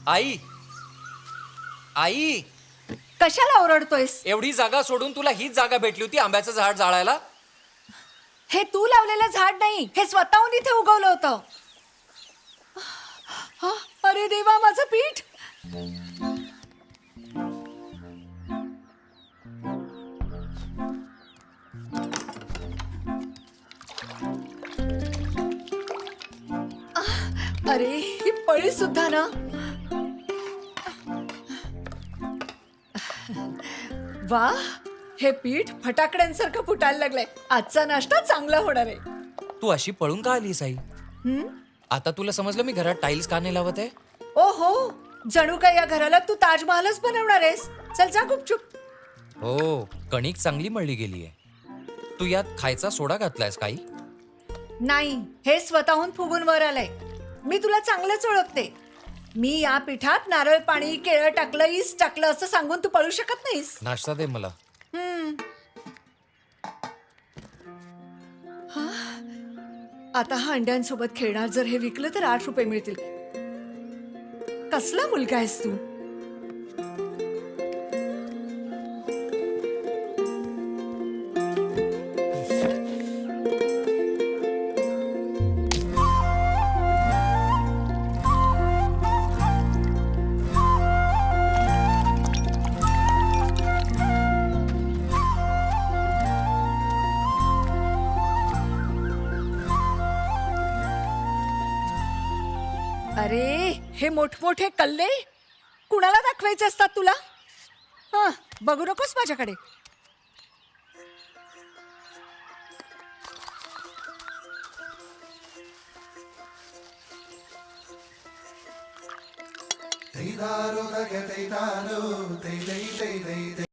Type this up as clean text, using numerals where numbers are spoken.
आई आई कशाला ओरडतोयस? एवढी जागा सोडून तुला हीच जागा भेटली होती आंब्याचं झाड जाळायला? हे तू लावलेलं झाड नाही, हे स्वतःहून इथे उगवलं होतं. हा, अरे देवा, माझं पीठ. अरे ही पळी सुद्धा ना. वा, हे पीठ फटाकड्यांसारखं फुटायला लागलंय. आजचा नाश्ता चांगला होणार आहे. तू अशी पळून का आलीस आई? आता तुला समजलं मी घरात टाइल्स का नाही लावत आहे? ओ हो, जणू काय या घराला तू ताजमहालच बनवणार आहेस. चल जा गुपचूप. हो, कणिक चांगली मळली गेलीये. तू यात खायचा सोडा घातलायस काही? नाही, हे स्वतःहून फुगून वर आलंय. मी तुला चांगलंच ओळखते. मी या पिठात नारळ पाणी, केळं टाकलं, ईस्ट टाकलं असं सांगून तू पळू शकत नाहीस. नाश्ता दे मला. आता हा अंड्यांसोबत खेळणार. जर हे विकलं तर 8 रुपये मिळतील. कसला मुलगा आहेस तू? अरे, हे मोठमोठे कल्ले कुणाला दाखवायचे असतात तुला? हा, बघू नकोस माझ्याकडे. Teidaro da que teidaro, tei tei tei tei.